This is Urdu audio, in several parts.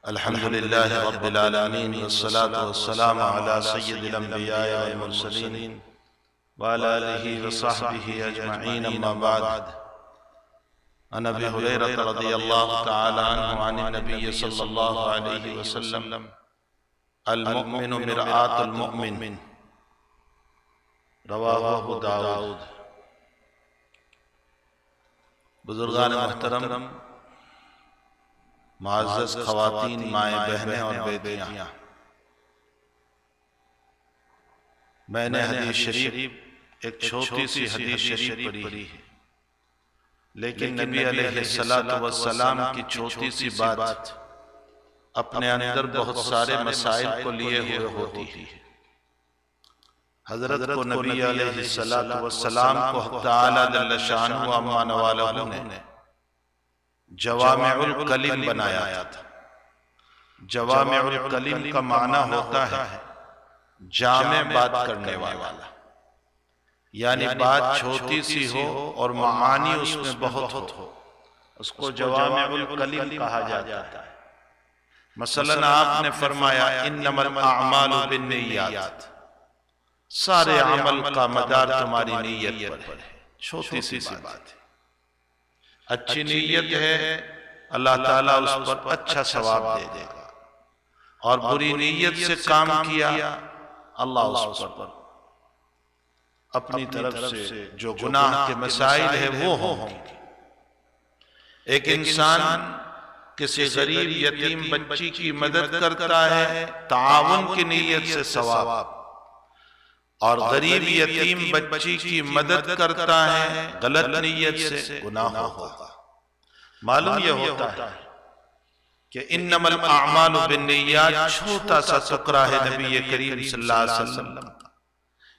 الحمد لله رب العالمين والصلاة والسلام على سيد الأنبياء والمرسلين وعلى آله وصحبه أجمعين أما بعد. عن أبي هريرة رضي الله تعالى عنه عن النبي صلى الله عليه وسلم المؤمن مرآة المؤمن رواه ابو داود. بزرگان محترم، معزز خواتین، مائیں بہنیں اور بیٹیاں، میں نے حدیث شریف ایک چھوٹی سی حدیث شریف پڑھی ہے، لیکن نبی علیہ السلام کی چھوٹی سی بات اپنے اندر بہت سارے مسائل کو لیے ہوئے ہوتی ہے. حضرت کو نبی علیہ السلام کو حق تعالی جل شانہ و امان والہ نے جوامع الکلم بنایا تھا. جوامع الکلم کا معنی ہوتا ہے جامع بات کرنے والا، یعنی بات چھوٹی سی ہو اور معانی اس میں بہت ہو، اس کو جوامع الکلم کہا جاتا ہے. مثلا آپ نے فرمایا انما الاعمال بالنیات، سارے عمل کا مدار تمہاری نیت پر ہے. چھوٹی سی بات ہے، اچھی نیت ہے اللہ تعالیٰ اس پر اچھا ثواب دے دے گا، اور بری نیت سے کام کیا اللہ اس پر اپنی طرف سے جو گناہ کے مسائل ہے وہ ہوں گے. ایک انسان کسی غریب یتیم بچی کی مدد کرتا ہے تعاون کی نیت سے ثواب، اور غریب یتیم بچی کی مدد کرتا ہے غلط نیت سے گناہ ہوگا. معلوم یہ ہوتا ہے کہ انما الاعمال بالنیات چھوٹا سا ٹکڑا ہے نبی کریم صلی اللہ علیہ وسلم کا،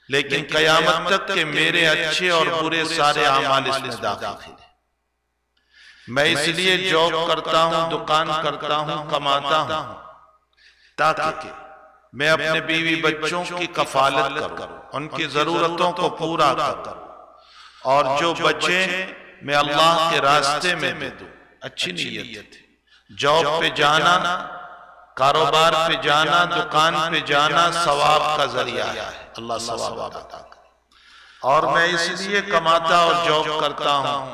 لیکن قیامت تک کہ میرے اچھے اور برے سارے اعمال اس میں داخل ہیں. میں اس لیے جاب کرتا ہوں، دکان کرتا ہوں، کماتا ہوں تاکہ میں اپنے بیوی بچوں کی کفالت کروں، ان کی ضرورتوں کو پورا کروں، اور جو بچے میں اللہ کے راستے میں دوں. اچھی نیت ہے. جاب پہ جانا، کاروبار پہ جانا، دکان پہ جانا ثواب کا ذریعہ ہے، اللہ ثواب عطا کرے. اور میں اس لیے کماتا اور جاب کرتا ہوں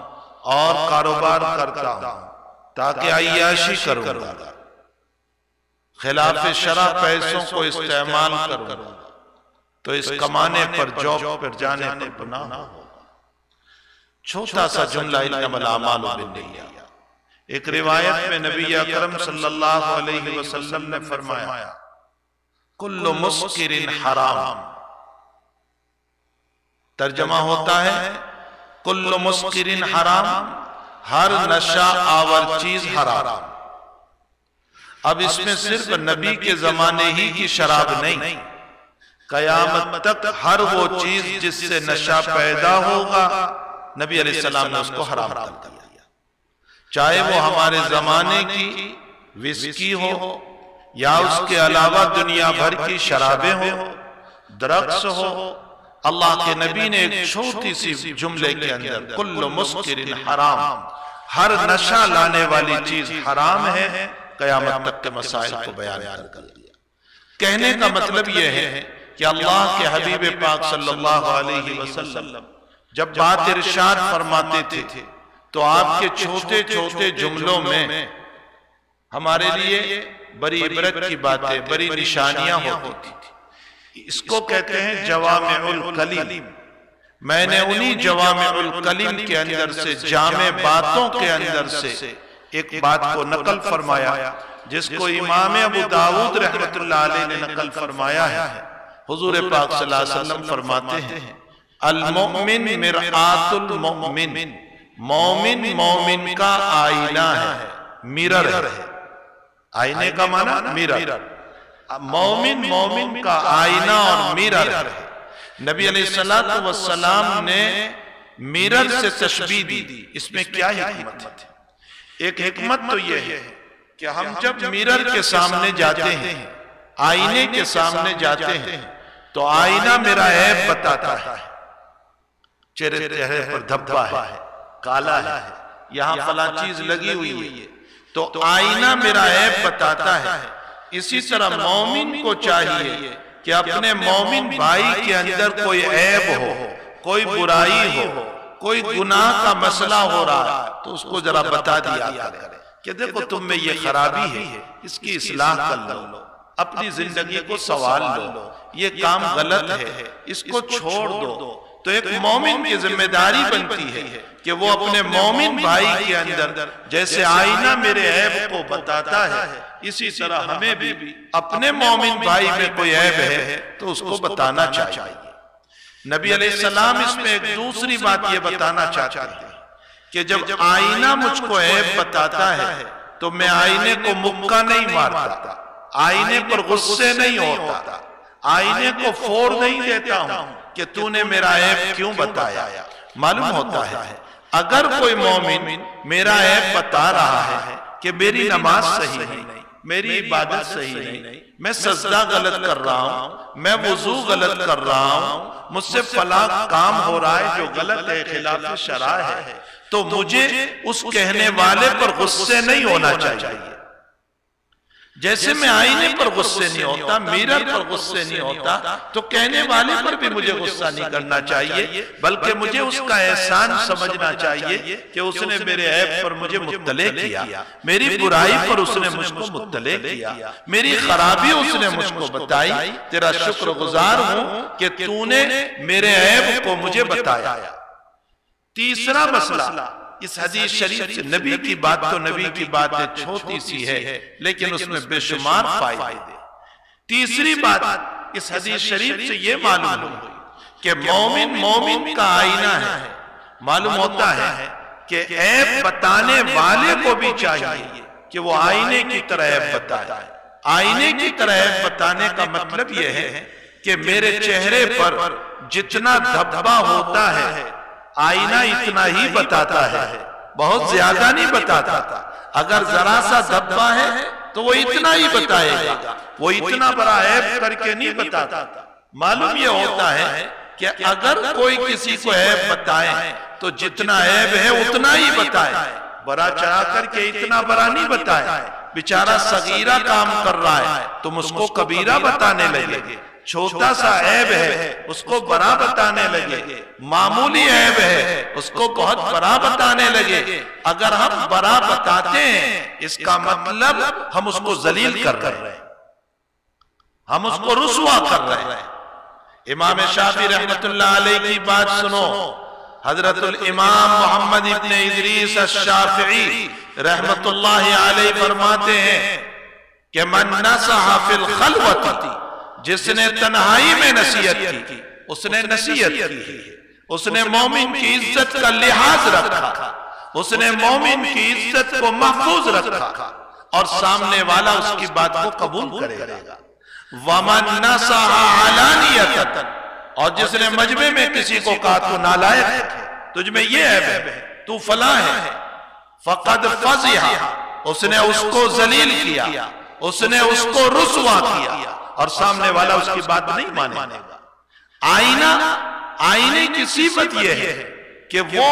اور کاروبار کرتا ہوں تاکہ عیاشی کروں گا، خلاف شرع پیسوں کو استعمال کروں گا، تو اس کمانے پر جاب پر جانے پر گناہ ہوگا. چھوٹا سا جملہ انما الاعمال بالنیات. ایک روایت میں نبی اکرم صلی اللہ علیہ وسلم نے فرمایا کل مسکر حرام. ترجمہ ہوتا ہے کل مسکر حرام، ہر نشہ آور چیز حرام. اب اس میں صرف نبی کے زمانے ہی کی شراب نہیں، قیامت تک ہر وہ چیز جس سے نشہ پیدا ہوگا نبی علیہ السلام نے اس کو حرام کر دیا. چاہے وہ ہمارے زمانے کی وسکی ہو یا اس کے علاوہ دنیا بھر کی شرابیں ہو، ڈرگس ہو. اللہ کے نبی نے ایک چھوٹی سی جملے کے اندر کل مسکر حرام، ہر نشہ لانے والی چیز حرام ہے، قیامت تک کے مسائل کو بیان کر دیا. کہنے کا مطلب یہ ہے کہ اللہ کے حبیب پاک صلی اللہ علیہ وسلم جب بات ارشاد فرماتے تھے تو آپ کے چھوٹے چھوٹے جملوں میں ہمارے لیے بڑی عبرت کی باتیں، بڑی نشانیاں ہوتی تھی. اس کو کہتے ہیں جوامع الکلم. میں نے انہی جوامع الکلم کے اندر سے، جامع باتوں کے اندر سے ایک بات کو نقل فرمایا جس کو امام ابو داود رحمت اللہ علیہ نے نقل فرمایا ہے. حضور پاک صلی اللہ علیہ وسلم فرماتے ہیں المؤمن مرآت المؤمن، مومن مومن کا آئینہ ہے، میرر ہے. آئینے کا معنی میرر. مومن مومن کا آئینہ اور میرر ہے. نبی علیہ السلام نے میرر سے تشبیہ دی. اس میں کیا حکمت ہے؟ ایک حکمت تو یہ ہے کہ ہم جب میرر کے سامنے جاتے ہیں، آئینے کے سامنے جاتے ہیں، تو آئینہ میرا عیب بتاتا ہے. چہرے پر دھبا ہے، کالا ہے، یہاں فلاں چیز لگی ہوئی ہے. تو آئینہ میرا عیب بتاتا ہے۔ اسی طرح مومن کو چاہیے کہ اپنے مومن بھائی کے اندر کوئی عیب ہو، کوئی برائی ہو، کوئی گناہ کا مسئلہ ہو رہا ہے تو اس کو ذرا بتا دیا کرے کہ دیکھو تم میں یہ خرابی ہے، اس کی اصلاح کر لو، اپنی زندگی کو سنوار لو، یہ کام غلط ہے، اس کو چھوڑ دو۔ تو ایک مومن کی ذمہ داری بنتی ہے کہ وہ اپنے مومن بھائی کے اندر جیسے آئینہ میرے عیب کو بتاتا ہے، اسی طرح ہمیں بھی اپنے مومن بھائی میں کوئی عیب ہے تو اس کو بتانا چاہیے۔ نبی علیہ السلام اس میں ایک دوسری بات یہ بتانا چاہتے ہیں کہ جب آئینہ مجھ کو عیب بتاتا ہے تو میں آئینے کو مکہ نہیں مارتا، آئینے پر غصے نہیں ہوتا، آئینے کو فور نہیں دیتا ہوں کہ تو نے میرا عیب کیوں بتایا۔ معلوم ہوتا ہے اگر کوئی مومن میرا عیب بتا رہا ہے کہ میری نماز صحیح نہیں، میری عبادت صحیح نہیں، میں سجدہ غلط کر رہا ہوں، میں وضو غلط کر رہا ہوں، مجھ سے فلاں کام ہو رہا ہے جو غلط ہے، خلاف شرع ہے، تو مجھے اس کہنے والے پر غصے نہیں ہونا چاہیے۔ جیسے میں آئینے پر غصے نہیں ہوتا، میرر پر غصے نہیں ہوتا، تو کہنے والے پر بھی مجھے غصہ نہیں کرنا چاہیے، بلکہ مجھے اس کا احسان سمجھنا چاہیے کہ اس نے میرے عیب پر مجھے مطلع کیا، میری برائی پر اس نے مجھ کو مطلع کیا، میری خرابی اس نے مجھ کو بتائی، تیرا شکر گزار ہوں کہ تو نے میرے عیب کو مجھے بتایا۔ تیسرا مسئلہ، اس حدیث شریف سے نبی کی بات تو نبی کی بات چھوٹی سی ہے لیکن اس میں بے شمار فائدے۔ تیسری بات اس حدیث شریف سے یہ معلوم ہوئی کہ مومن کا آئینہ ہے۔ معلوم ہوتا ہے کہ عیب بتانے والے کو بھی چاہیے کہ وہ آئینے کی طرح عیب بتائے۔ آئینے کی طرح عیب بتانے کا مطلب یہ ہے کہ میرے چہرے پر جتنا دھبا ہوتا ہے آئینہ اتنا ہی بتاتا ہے، بہت زیادہ نہیں بتاتا۔ اگر ذرا سا دھبا ہے تو وہ اتنا ہی بتائے گا، وہ اتنا بڑا عیب کر کے نہیں بتاتا۔ معلوم یہ ہوتا ہے کہ اگر کوئی کسی کو عیب بتائے تو جتنا عیب ہے اتنا ہی بتائے، بڑا چڑھا کر کے اتنا بڑا نہیں بتائے۔ بیچارہ صغیرہ کام کر رہا ہے تم اس کو کبیرہ بتانے لگے، چھوٹا سا عیب ہے اس کو بڑا بتانے لگے، معمولی عیب ہے اس کو بہت بڑا بتانے لگے۔ اگر ہم بڑا بتاتے ہیں اس کا مطلب ہم اس کو ذلیل کر رہے ہیں، ہم اس کو رسوا کر رہے ہیں۔ امام شافعی رحمت اللہ علیہ کی بات سنو، حضرت الامام محمد ابن ادریس الشافعی رحمت اللہ علیہ فرماتے ہیں کہ من نصح فی الخلوۃ، جس نے تنہائی میں نصیحت کی اس نے نصیحت کی، اس نے مومن کی عزت کا لحاظ رکھا، اس نے مومن کی عزت کو محفوظ رکھا اور سامنے والا اس کی بات کو قبول کرے گا۔ وَمَن نَصَحَ عَلَانِيَةً، اور جس نے مجمع میں کسی کو کہا تو نالائق ہے، تجھ میں یہ عیب ہے، تو فلاں ہے، فَقَدْ فَضِحَ، اس نے اس کو ذلیل کیا، اس نے اس کو رسوا کیا اور سامنے والا اس کی بات نہیں مانے گا۔ آئینے کی صفت یہ ہے کہ وہ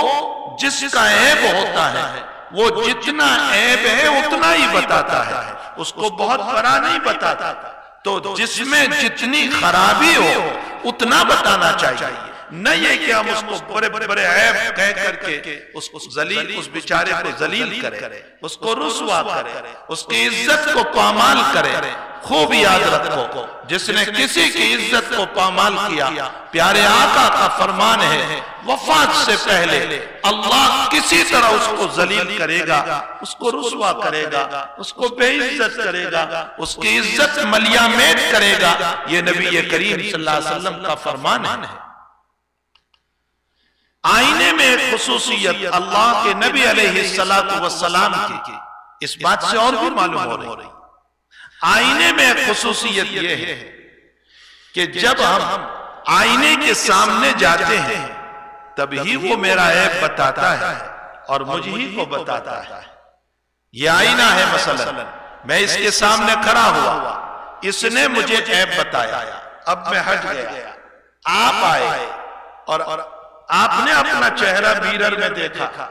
جس کا عیب ہوتا ہے وہ جتنا عیب ہے اتنا ہی بتاتا ہے، اس کو بہت بڑا نہیں بتاتا۔ تو جس میں جتنی خرابی ہو اتنا بتانا چاہیے، نہ یہ کہ ہم اس کو بڑے بڑے عیب کہہ کر کے اس بیچارے کو ذلیل کرے، اس کو رسوا کرے، اس کی عزت کو پامال کرے۔ خوب یاد رکھو، جس نے کسی کی عزت کو پامال کیا، پیارے آقا کا فرمان ہے وفات سے پہلے اللہ کسی طرح اس کو ذلیل کرے گا، اس کو رسوا کرے گا، اس کو بے عزت کرے گا، اس کی عزت ملیا میٹ کرے گا۔ یہ نبی کریم صلی اللہ علیہ وسلم کا فرمان ہے۔ آئینے میں ایک خصوصیت اللہ کے نبی علیہ السلام کی اس بات سے اور بھی معلوم ہو رہی ہے۔ آئینے میں ایک خصوصیت یہ ہے کہ جب ہم آئینے کے سامنے جاتے ہیں تبھی وہ میرا عیب بتاتا ہے اور مجھ ہی کو بتاتا ہے۔ یہ آئینہ ہے مثلا، میں اس کے سامنے کھڑا ہوا، اس نے مجھے عیب بتایا، اب میں ہٹ گیا، آپ آئے اور آپ نے اپنا چہرہ میرر میں دیکھا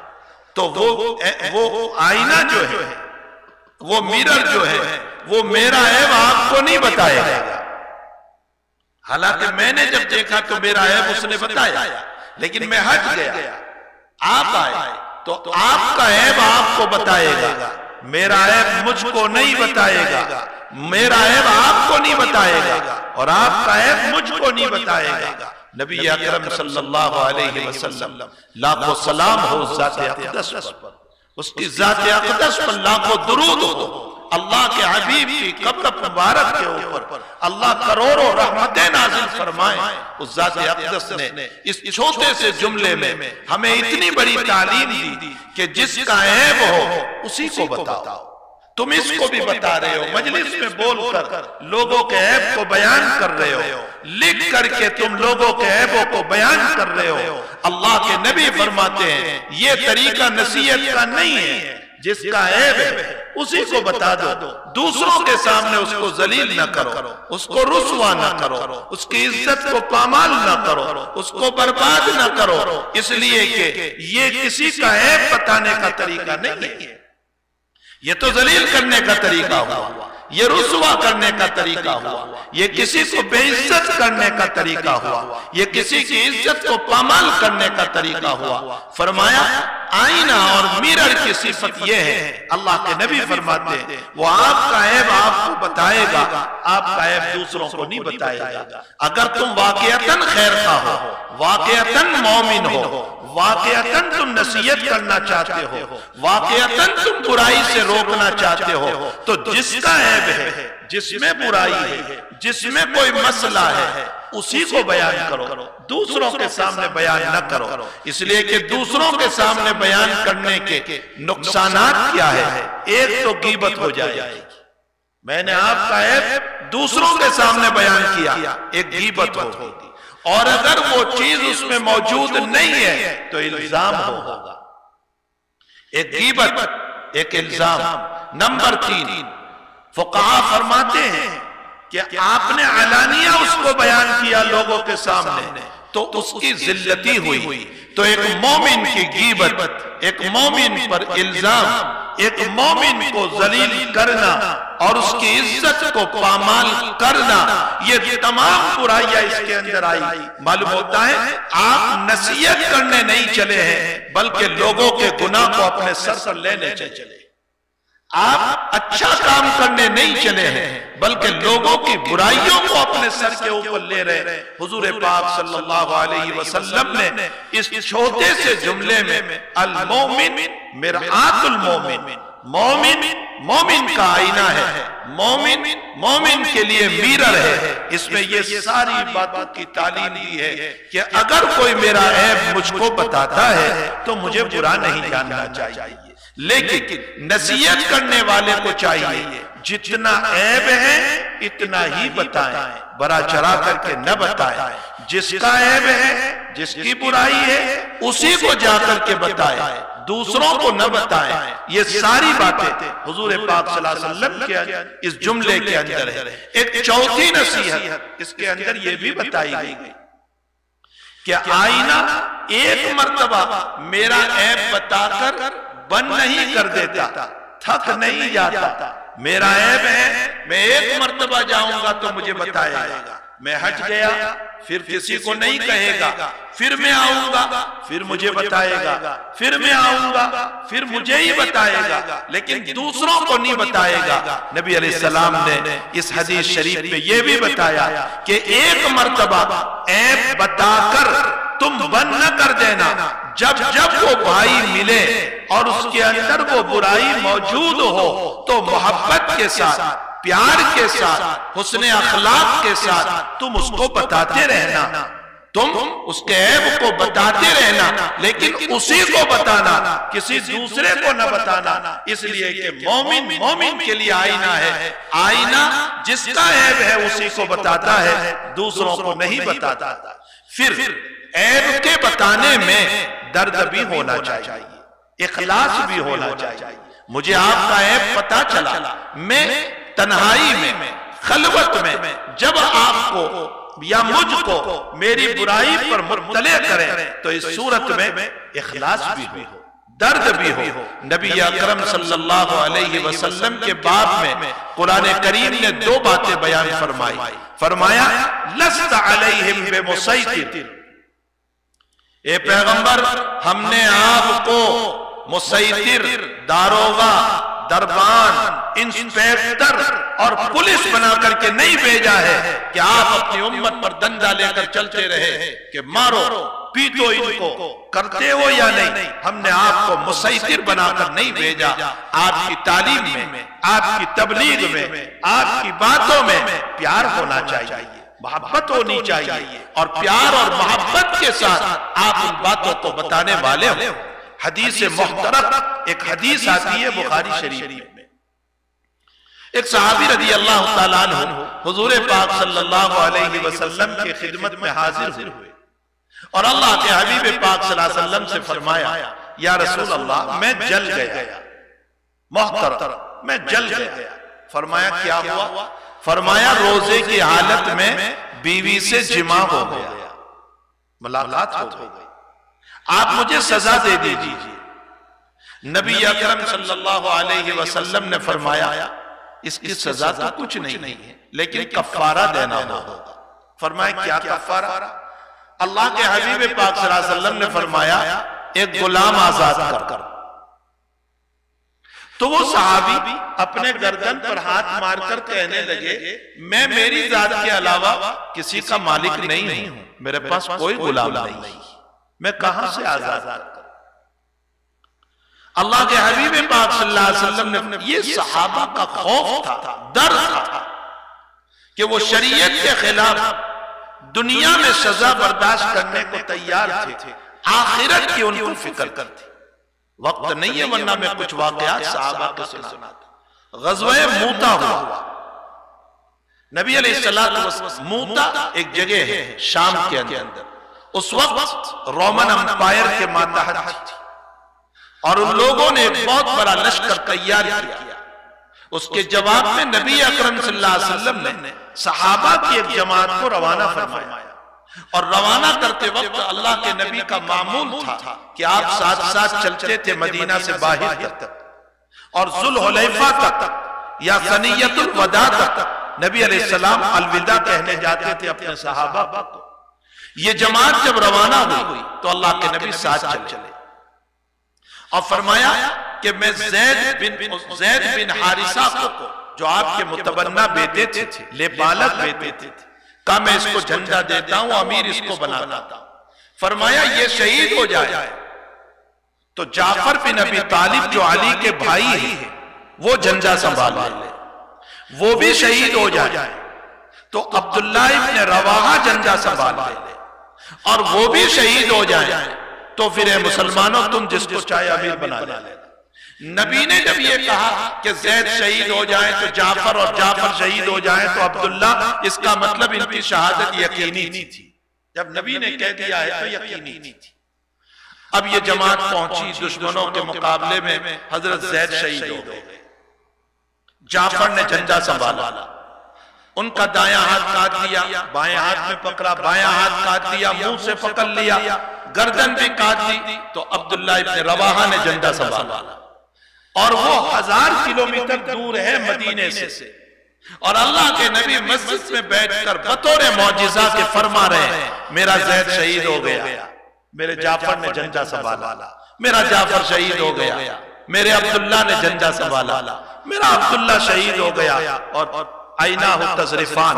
تو وہ آئینہ جو ہے وہ میرر جو ہے وہ میرا عیب آپ کو نہیں بتائے گا، حالانکہ میں نے جب دیکھا تو میرا عیب اس نے بتایا، لیکن میں ہٹ گیا، آپ آئے تو آپ کا عیب آپ کو بتائے گا، میرا عیب مجھ کو نہیں بتائے گا، میرا عیب آپ کو نہیں بتائے گا اور آپ کا عیب مجھ کو نہیں بتائے گا۔ نبی اکرم صلی اللہ علیہ وسلم لاکھوں سلام ہو ذات اقدس پر، اس کی ذات اقدس پر لاکھوں درود ہو، اللہ کے حبیب کی قبر مبارک کے اوپر اللہ کروڑوں رحمتیں نازل فرمائیں۔ اس ذات اقدس نے اس چھوٹے سے جملے میں ہمیں اتنی بڑی تعلیم دی کہ جس کا عیب ہو اسی کو بتاؤ۔ تم اس کو بھی بتا رہے ہو، مجلس میں بول کر لوگوں کے عیب کو بیان کر رہے ہو، لکھ کر کے تم لوگوں کے عیبوں کو بیان کر رہے ہو۔ اللہ کے نبی فرماتے ہیں یہ طریقہ نصیحت کا نہیں ہے، جس کا عیب ہے اسی کو بتا دو، دوسروں کے سامنے اس کو ذلیل نہ کرو، اس کو رسوا نہ کرو، اس کی عزت کو پامال نہ کرو، اس کو برباد نہ کرو، اس لیے کہ یہ کسی کا عیب بتانے کا طریقہ نہیں ہے، یہ تو ذلیل کرنے کا طریقہ ہوا، یہ رسوا کرنے کا طریقہ ہوا، یہ کسی کو بے عزت کرنے کا طریقہ ہوا، یہ کسی کی عزت کو پامال کرنے کا طریقہ ہوا۔ فرمایا آئینہ اور میرر کی صفت یہ ہے، اللہ کے نبی فرماتے ہیں وہ آپ کا عیب آپ کو بتائے گا، آپ کا عیب دوسروں کو نہیں بتائے گا۔ اگر تم واقعتاً خیر خواہ ہو، واقعتاً مومن ہو، واقعتاً تم نصیحت کرنا چاہتے ہو، واقعتاً تم برائی سے روکنا چاہتے ہو، تو جس کا عیب ہے، جس میں برائی ہے، جس میں کوئی مسئلہ ہے، اسی کو بیان کرو، دوسروں کے سامنے بیان نہ کرو، اس لیے کہ دوسروں کے سامنے بیان کرنے کے نقصانات کیا ہے؟ ایک تو غیبت ہو جائے گی، میں نے آپ کا عیب دوسروں کے سامنے بیان کیا، ایک غیبت ہوگی، اور اگر وہ چیز اس میں موجود نہیں ہے تو الزام ہوگا، ایک غیبت، ایک الزام۔ نمبر 3، فقہاء فرماتے ہیں کہ آپ نے علانیہ اس کو بیان کیا لوگوں کے سامنے تو اس کی ذلتی ہوئی، تو ایک مومن کی غیبت، ایک مومن پر الزام، ایک مومن کو ذلیل کرنا اور اس کی عزت کو پامال کرنا، یہ تمام برائیاں اس کے اندر آئی۔ معلوم ہوتا ہے آپ نصیحت کرنے نہیں چلے ہیں بلکہ لوگوں کے گناہ کو اپنے سر پر لینے چلے، آپ اچھا کام کرنے نہیں چلے ہیں بلکہ لوگوں کی برائیوں کو اپنے سر کے اوپر لے رہے۔ حضور پاک صلی اللہ علیہ وسلم نے اس چھوٹے سے جملے میں المومن مرآت المومن، مومن مومن کا آئینہ ہے، مومن مومن کے لیے میرر ہے، اس میں یہ ساری باتوں کی تعلیم دی ہے کہ اگر کوئی میرا عیب مجھ کو بتاتا ہے تو مجھے برا نہیں جاننا چاہیے، لیکن نصیحت کرنے والے کو چاہیے جتنا عیب ہے اتنا ہی بتائیں، بڑا چڑھا کر کے نہ بتائیں، جس کا عیب ہے، جس کی برائی ہے اسی کو جا کر کے بتائیں، دوسروں کو نہ بتائیں۔ یہ ساری باتیں حضور پاک صلی اللہ علیہ وسلم کے اس جملے کے اندر ہے۔ ایک چوتھی نصیحت اس کے اندر یہ بھی بتائی گئی کہ آئینہ ایک مرتبہ میرا عیب بتا کر بند نہیں کر دیتا، تھک نہیں جاتا، میرا عیب ہے میں ایک مرتبہ جاؤں گا تو مجھے بتائے گا، میں ہٹ گیا پھر کسی کو نہیں کہے گا، پھر میں آؤں گا پھر مجھے بتائے گا، پھر میں آؤں گا پھر مجھے ہی بتائے گا، لیکن دوسروں کو نہیں بتائے گا۔ نبی علیہ السلام نے اس حدیث شریف میں یہ بھی بتایا کہ ایک مرتبہ عیب بتا کر تم بند نہ کر دینا، جب وہ بھائی ملے اور اس کے اندر وہ برائی موجود ہو تو محبت کے ساتھ، پیار کے ساتھ، حسن اخلاق کے ساتھ تم اس کو بتاتے رہنا، تم اس کے عیب کو بتاتے رہنا، لیکن اسی کو بتانا، کسی دوسرے کو نہ بتانا، اس لیے کہ مومن مومن کے لیے آئینہ ہے، آئینہ جس کا عیب ہے اسی کو بتاتا ہے، دوسروں کو نہیں بتاتا۔ پھر عیب کے بتانے میں درد بھی ہونا چاہیے، اخلاص بھی ہونا چاہیے۔ مجھے آپ کا عیب پتا چلا، میں تنہائی میں، خلوت میں جب آپ کو یا مجھ کو میری برائی پر مطلع کریں تو اس صورت میں اخلاص بھی ہو، درد بھی ہو. نبی اکرم صلی اللہ علیہ وسلم کے باب میں قرآن کریم نے دو باتیں بیان فرمائی. فرمایا لست علیہم بمسیطر، اے پیغمبر ہم نے آپ کو مسیطر، داروغہ، دربان، انسپیکٹر اور پولیس بنا کر کے نہیں بھیجا ہے کہ آپ اپنی امت پر ڈنڈا لے کر چلتے رہے کہ مارو پیٹو ان کو، کرتے ہو یا نہیں. ہم نے آپ کو مسیطر بنا کر نہیں بھیجا. آپ کی تعلیم میں، آپ کی تبلیغ میں، آپ کی باتوں میں پیار ہونا چاہیے، محبت ہونی چاہیے، اور پیار اور محبت کے ساتھ آپ ان باتوں کو بتانے والے ہو. حدیث محترم ایک حدیث آتی ہے بخاری شریف میں. ایک صحابی رضی اللہ تعالیٰ عنہ حضور پاک صلی اللہ علیہ وسلم کی خدمت میں حاضر ہوئے اور اللہ کے حبیب پاک صلی اللہ علیہ وسلم سے فرمایا یا رسول اللہ میں جل گیا، محترم میں جل گیا. فرمایا کیا ہوا؟ فرمایا روزے کی حالت میں بیوی سے جماع ہو گیا، ملاقات ہو گئی، آپ مجھے سزا دے دیجیے. نبی اکرم صلی اللہ علیہ وسلم نے فرمایا اس کی سزا تو کچھ نہیں ہے لیکن کفارہ دینا ہوگا. فرمایا کیا کفارہ؟ اللہ کے حبیب پاک صلی اللہ علیہ وسلم نے فرمایا ایک غلام آزاد کر. تو وہ صحابی اپنے گردن پر ہاتھ مار کر کہنے لگے میں میری ذات کے علاوہ کسی کا مالک نہیں ہوں، میرے پاس کوئی غلام نہیں، میں کہاں سے آزاد کروں؟ اللہ کے حبیب پاک صلی اللہ علیہ وسلم نے، یہ صحابہ کا خوف تھا، ڈر تھا کہ وہ شریعت کے خلاف دنیا میں سزا برداشت کرنے کو تیار تھے، آخرت کی ان کو فکر کرتی. وقت نہیں ہے ورنہ میں کچھ واقعات صحابہ کو سناتا. غزوہ موتا ہوا. نبی علیہ السلام، موتا ایک جگہ ہے شام کے اندر، اس وقت رومن امپائر کے ماتحت تھی اور ان لوگوں نے ایک بہت بڑا لشکر تیار کیا. اس کے جواب میں نبی اکرم صلی اللہ علیہ وسلم نے صحابہ کی ایک جماعت کو روانہ فرمایا اور روانہ کرتے وقت اللہ کے نبی کا معمول تھا کہ آپ ساتھ ساتھ چلتے تھے مدینہ سے باہر تک اور ذوالحلیفہ تک یا ثنیۃ الوداع تک نبی علیہ السلام الوداع کہنے جاتے تھے اپنے صحابہ کو. یہ جماعت جب روانہ ہوئی تو اللہ کے نبی ساتھ چلے اور فرمایا کہ میں زید بن حارثہ کو جو آپ کے متبنہ بیٹے تھے، لے بالغ بیٹے تھے، کہا میں اس کو جھنڈا دیتا ہوں، امیر اس کو بناتا ہوں. فرمایا یہ شہید ہو جائے تو جعفر بن ابی طالب جو علی کے بھائی ہیں وہ جھنڈا سنبھال لے، وہ بھی شہید ہو جائے تو عبداللہ ابن رواحہ جھنڈا سنبھال لے اور وہ بھی شہید ہو جائے تو پھر اے مسلمانوں تم جس کو چاہے امیر بنا لے. نبی نے جب یہ کہا کہ زید شہید ہو جائے تو جعفر اور جعفر شہید ہو جائے تو عبداللہ، اس کا مطلب ان کی شہادت یقینی تھی. جب نبی نے کہہ دیا ہے تو یقینی تھی. اب یہ جماعت پہنچی، دشمنوں کے مقابلے میں حضرت زید شہید ہو گئے. جعفر نے جھنڈا سنبھالا، ان کا دایاں ہاتھ کاٹ دیا، بائیں ہاتھ میں پکڑا، بایاں ہاتھ کاٹ دیا، منہ سے پکڑ لیا، گردن بھی کاٹ دی. تو عبداللہ ابن رواحہ نے جھنڈا سنبھالا اور وہ 1000 کلومیٹر دور ہے مدینے سے اور اللہ کے نبی مسجد میں بیٹھ کر بطور معجزہ کے فرما رہے ہیں میرا زید شہید ہو گیا، میرے جعفر نے جھنڈا سنبھالا، میرا جعفر شہید ہو گیا، میرے عبداللہ نے جھنڈا سنبھالا، میرا عبداللہ شہید ہو گیا. اور عیناہ تذرفان،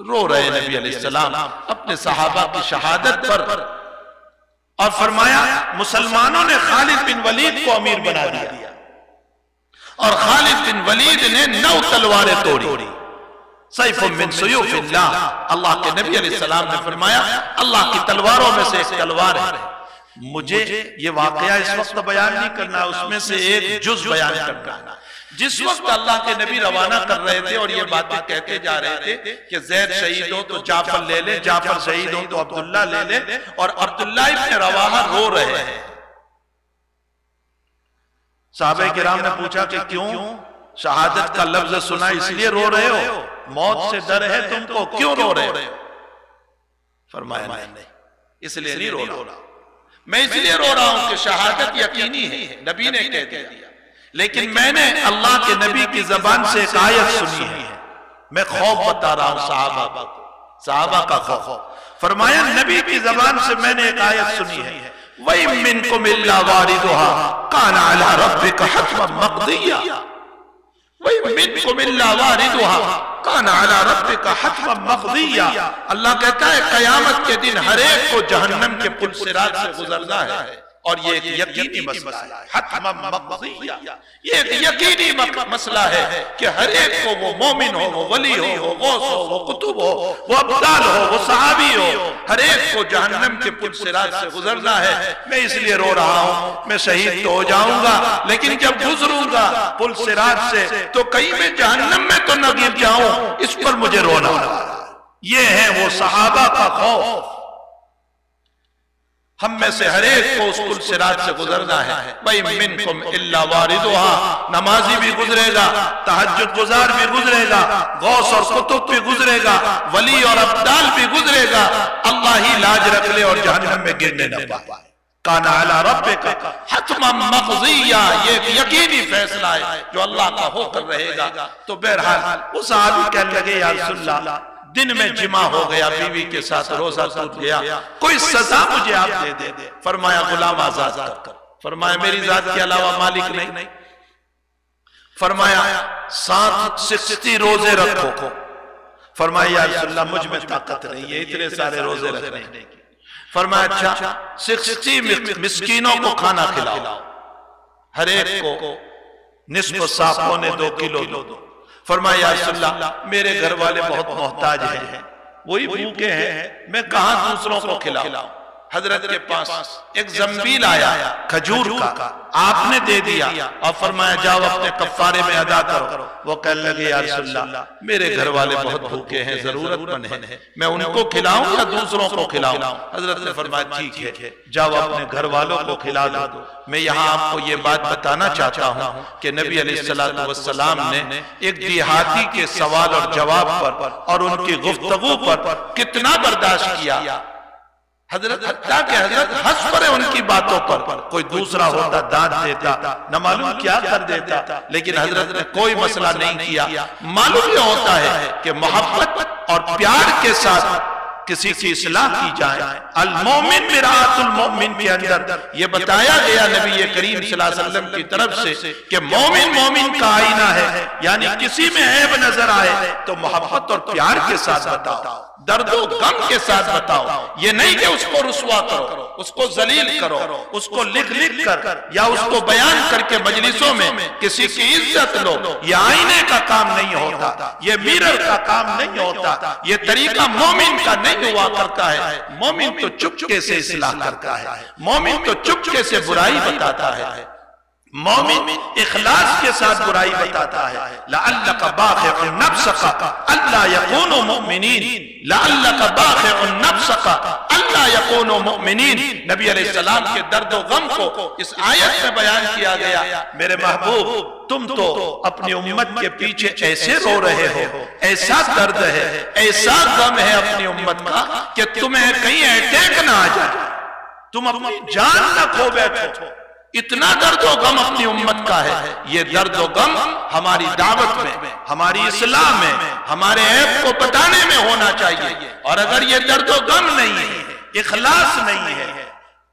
رو رہے نبی علیہ السلام اپنے صحابہ کی شہادت پر. اور فرمایا مسلمانوں نے خالد بن ولید کو امیر بنا دیا اور خالد بن ولید نے 9 تلواریں توڑی. سیف من سیوف اللہ، اللہ کے نبی علیہ السلام نے فرمایا اللہ کی تلواروں میں سے ایک تلوار ہے. مجھے یہ واقعہ اس وقت بیان نہیں کرنا، اس میں سے ایک جز بیان کرنا. جس وقت اللہ کے نبی روانہ کر رہے تھے اور یہ باتیں کہتے جا رہے تھے کہ زید شہید ہو تو جعفر لے لے، جعفر شہید ہو تو عبداللہ لے لے، اور عبداللہ ابن رواحہ رو رہے ہیں. صحابہ کرام نے پوچھا کہ کیوں؟ شہادت کا لفظ سنا اس لیے رو رہے ہو؟ موت سے ڈر ہے تم کو، کیوں رو رہے ہو؟ فرمایا نہیں، اس لیے نہیں رو رہا، میں اس لیے رو رہا ہوں کہ شہادت یقینی ہے، نبی نے کہہ دیا، لیکن میں نے اللہ کے نبی کی زبان سے ایک آیت سنی ہے، میں خوف بتا رہا ہوں صحابہ کو، صحابہ کا خوف۔ فرمایا نبی کی زبان سے میں نے ایک آیت سنی ہے، وَإِن مِّنكُمْ إِلَّا وَارِدُهَا كَانَ عَلَىٰ رَبِّكَ حَتْمًا مَقْضِيًّا وَإِن مِّنكُمْ إِلَّا وَارِدُهَا كَانَ عَلَىٰ رَبِّكَ حَتْمًا مَقْضِيًّا۔ اللہ کہتا ہے قیامت کے دن ہر ایک کو جہنم کے پل صراط سے گزرنا ہے، اور یہ ایک یقینی مسئلہ ہے، حتما مقضیہ، یہ ایک یقینی مسئلہ ہے کہ ہر ایک کو، وہ مومن ہو، وہ ولی ہو، وہ غوث ہو، وہ قطب ہو، وہ ابدال ہو، وہ صحابی ہو، ہر ایک کو جہنم کے پل صراط سے گزرنا ہے۔ میں اس لیے رو رہا ہوں، میں شہید تو ہو جاؤں گا، لیکن جب گزروں گا پل صراط سے تو کہیں میں جہنم میں تو نہ گر جاؤں، اس پر مجھے رونا ہے۔ یہ ہے وہ صحابہ کا خوف۔ ہم میں سے ہر ایک کو اس پل صراط سے گزرنا ہے۔ وَإِن مِّنكُمْ إِلَّا وَارِدُهَا، نمازی بھی گزرے گا، تہجد گزار بھی گزرے گا، غوث اور قطب بھی گزرے گا، ولی اور ابدال بھی گزرے گا، اللہ ہی لاج رکھ لے اور جہنم میں گرنے نہ پائے۔ کان علی ربک حتما مقضیہ، یہ ایک یقینی فیصلہ ہے جو اللہ کا ہو کر رہے گا۔ تو بہرحال وہ صحابی کہنے لگے یا رسول اللہ، دن میں جمع ہو گیا، بیوی کے ساتھ روزہ ٹوٹ گیا، کوئی سزا مجھے آپ دے دے۔ فرمایا غلام آزاد کر۔ فرمایا میری ذات کے علاوہ مالک نہیں۔ فرمایا 60 روزے رکھو۔ فرمایا یا رسول اللہ مجھ میں طاقت نہیں ہے اتنے سارے روزے رکھنے کی۔ فرمایا اچھا 60 مسکینوں کو کھانا کھلاؤ، ہر ایک کو نصف صاع پونے 2 کلو دو۔ فرمایا یا رسول اللہ میرے گھر والے بہت محتاج ہیں، وہی بھوکے ہیں، میں کہاں دوسروں کو کھلاؤں۔ حضرت کے پاس ایک زنبیل آیا کھجور کا، آپ نے دے دیا اور فرمایا جاؤ اپنے کفارے میں ادا کرو۔ وہ کہنے لگے یا رسول اللہ میرے گھر والے بہت بھوکے ہیں، ضرورت مند ہیں، میں ان کو کھلاؤں یا دوسروں کو کھلاؤں؟ حضرت نے فرمایا ٹھیک ہے، جاؤ اپنے گھر والوں کو کھلا دو۔ میں یہاں آپ کو یہ بات بتانا چاہتا ہوں کہ نبی علیہ السلام نے ایک دیہاتی کے سوال اور جواب پر اور ان کی گفتگو پر کتنا برداشت کیا۔ حضرت حتیٰ کہ حضرت ہنس پڑے ان کی باتوں پر، کوئی دوسرا ہوتا دانت دیتا، نہ معلوم کیا کر دیتا، لیکن حضرت نے کوئی مسئلہ نہیں کیا۔ معلوم یہ ہوتا ہے کہ محبت اور پیار کے ساتھ کسی کی اصلاح کی جائے۔ المومن مرآت المومن کے اندر یہ بتایا گیا نبی کریم صلی اللہ علیہ وسلم کی طرف سے کہ مومن مومن کا آئینہ ہے، یعنی کسی میں عیب نظر آئے تو محبت اور پیار کے ساتھ بتاؤ، درد و غم کے ساتھ بتاؤ۔ یہ نہیں کہ اس کو رسوا کرو، اس کو ذلیل کرو، اس کو لکھ کر یا اس کو بیان کر کے مجلسوں میں کسی کی عزت لو۔ یہ آئینے کا کام نہیں ہوتا، یہ میرر کا کام نہیں ہوتا، یہ طریقہ مومن کا نہیں ہوا کرتا ہے۔ مومن تو چپکے سے اصلاح کرتا ہے، مومن تو چپکے سے برائی بتاتا ہے، مومن اخلاص کے ساتھ برائی بتاتا ہے۔ لعلک باخع نفسک الا یکونوا مؤمنین، لعلک باخع نفسک الا یکونوا مؤمنین۔ نبی علیہ السلام کے درد و غم کو اس آیت میں بیان کیا گیا۔ میرے محبوب تم تو اپنی امت کے پیچھے ایسے رو رہے ہو، ایسا درد ہے، ایسا غم ہے اپنی امت کا کہ تمہیں کہیں اٹیک نہ آ جائے، تم اپنی جان نہ کھو بیٹھو، اتنا درد و غم اپنی امت کا ہے۔ یہ درد و غم ہماری دعوت میں، ہماری اصلاح میں، ہمارے عیب کو بتانے میں ہونا چاہیے۔ اور اگر یہ درد و غم نہیں ہے، اخلاص نہیں ہے،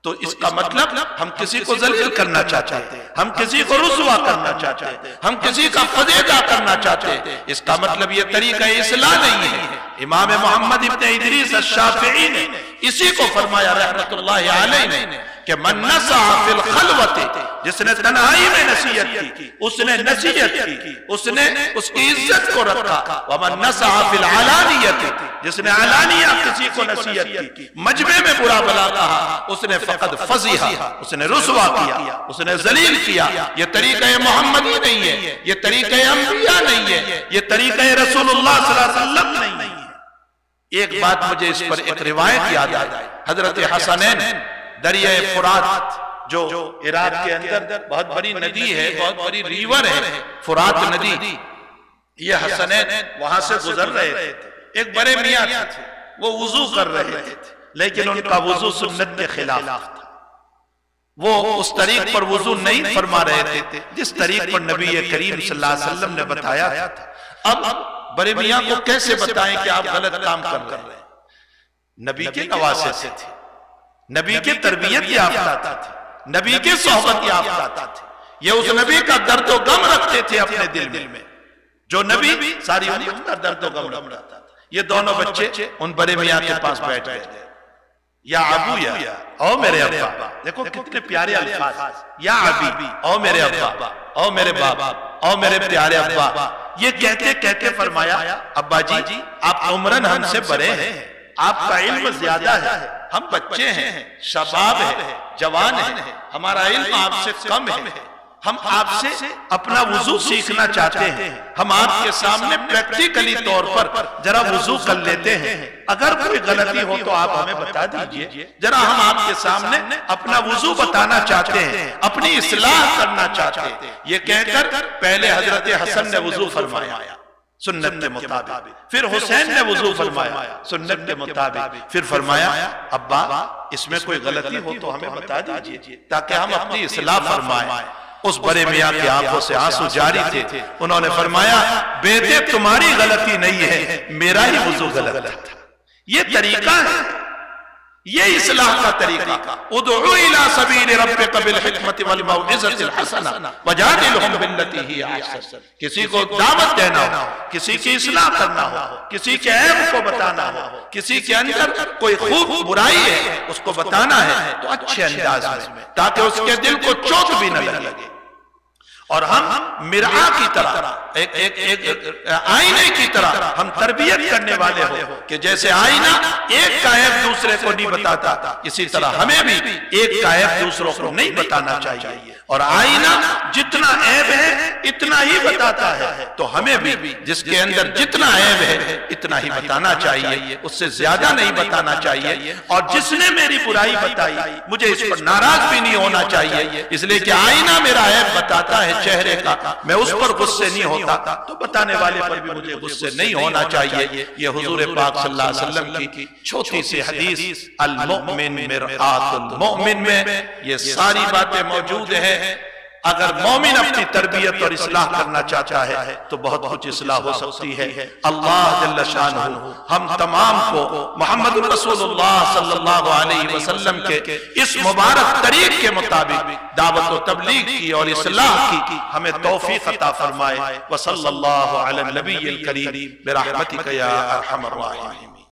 تو اس کا مطلب ہم کسی کو ذلیل کرنا چاہتے ہیں، ہم کسی کو رسوا کرنا چاہتے ہیں، ہم کسی کا فضیحہ کرنا چاہتے ہیں۔ اس کا مطلب یہ طریقہ اصلاح نہیں ہے۔ امام محمد ابن ادریس الشافعی نے اسی کو فرمایا رحمت اللہ علیہ نے کہ من نصح فی الخلوت، جس نے تنہائی میں نصیحت کی، اس نے نصیحت کی، اس نے اس کی عزت کو رکھا۔ ومن نصح فی العلانیت، جس نے علانیہ کسی کو نصیحت کی، مجمع میں برا بلا کہا، اس نے فقد فضیحہ، اس نے رسوا کیا، اس نے ذلیل کیا۔ یہ طریقہ محمدی نہیں ہے، یہ طریقہ انبیاء نہیں ہے، یہ طریقہ رسول اللہ صلی اللہ علیہ وسلم نہیں ہے۔ ایک بات مجھے اس پر ایک روایت یاد آئی، حضرت حسنین دریائے فرات جو عراق کے اندر بہت بڑی ندی ہے، بہت بڑی ریور ہے فرات ندی، یہ حسنین وہاں سے گزر رہے تھے۔ ایک بڑے میاں تھے، وہ وضو کر رہے تھے، لیکن ان کا وضو سنت کے خلاف تھا۔ وہ اس طریق پر وضو نہیں فرما رہے تھے جس طریق پر نبی کریم صلی اللہ علیہ وسلم نے بتایا تھا۔ اب بڑے میاں کو کیسے بتائیں کہ آپ غلط کام کر رہے ہیں؟ نبی کے نواسے سے تھے، نبی کے تربیت یافتہ تھے، نبی کے صحبت یافتہ تھے، یہ اس نبی کا درد و غم رکھتے تھے اپنے دل میں، جو نبی ساری امت کا درد و غم رکھتا تھا۔ یہ دونوں بچے ان بڑے میاں کے پاس بیٹھ گئے، یا ابو یا او میرے ابا، دیکھو کتنے پیارے الفاظ، یا ابی او میرے ابا، او میرے باپ، او میرے پیارے ابا، یہ کہتے کہتے فرمایا ابا جی آپ عمرن ہم سے بڑے ہیں، آپ کا علم زیادہ ہے، ہم بچے ہیں، شباب ہیں، جوان ہیں، ہمارا علم آپ سے کم ہے، ہم آپ سے اپنا وضو سیکھنا چاہتے ہیں، ہم آپ کے سامنے پریکٹیکلی طور پر ذرا وضو کر لیتے ہیں، اگر کوئی غلطی ہو تو آپ ہمیں بتا دیجئے، ذرا ہم آپ کے سامنے اپنا وضو بتانا چاہتے ہیں، اپنی اصلاح کرنا چاہتے ہیں۔ یہ کہہ کر پہلے حضرت حسن نے وضو فرمایا سنت کے مطابق، پھر حسین نے وضو فرمایا سنت کے مطابق، پھر فرمایا ابا اس میں کوئی غلطی ہو تو ہمیں بتا دیجئے تاکہ ہم اپنی اصلاح فرمائیں۔ اس بڑے میاں کی آنکھوں سے آنسو جاری تھے، انہوں نے فرمایا بیٹے تمہاری غلطی نہیں ہے، میرا ہی وضو غلط تھا۔ یہ طریقہ ہے، یہ اصلاح کا طریقہ، ادعو الی سبیل ربک بالحکمت والموعظۃ الحسنہ وجادلہم باللتی ہی احسن۔ کسی کو دعوت دینا ہو، کسی کی اصلاح کرنا ہو، کسی کے عیب کو بتانا ہو، کسی کے اندر کوئی خوب برائی ہے اس کو بتانا ہے تو اچھے انداز میں، تاکہ اس کے دل کو چوٹ بھی نہ لگے۔ اور ہم مرآ کی طرح ایک آئینے کی طرح ہم تربیت کرنے والے ہو کہ جیسے آئینہ ایک کا عیب دوسرے کو نہیں بتاتا، اسی طرح ہمیں بھی ایک کا عیب دوسروں کو نہیں بتانا چاہیے، اور آئینہ جتنا عیب ہے اتنا ہی بتاتا ہے، تو ہمیں بھی جس کے اندر جتنا عیب ہے اتنا ہی بتانا چاہیے، اس سے زیادہ نہیں بتانا چاہیے۔ اور جس نے میری برائی بتائی مجھے اس پر ناراض بھی نہیں ہونا چاہیے، اس لیے کہ آئینہ میرا عیب بتاتا ہے چہرے کا، میں اس پر غصے نہیں ہوتا تو بتانے والے پر بھی مجھے غصے نہیں ہونا چاہیے۔ یہ حضور پاک صلی اللہ علیہ وسلم کی چھوٹی سی حدیث المؤمن مرآت المؤمن میں یہ ساری باتیں موجود ہیں۔ اگر مومن اپنی تربیت اور اصلاح کرنا چاہتا ہے تو بہت کچھ اصلاح ہو سکتی ہے۔ اللہ جل شانہ ہم تمام کو محمد رسول اللہ صلی اللہ علیہ وسلم کے اس مبارک طریق کے مطابق دعوت و تبلیغ کی اور اصلاح کی ہمیں توفیق عطا فرمائے۔ وصلی اللہ علی النبی الکریم برحمتک یا ارحم الراحمین۔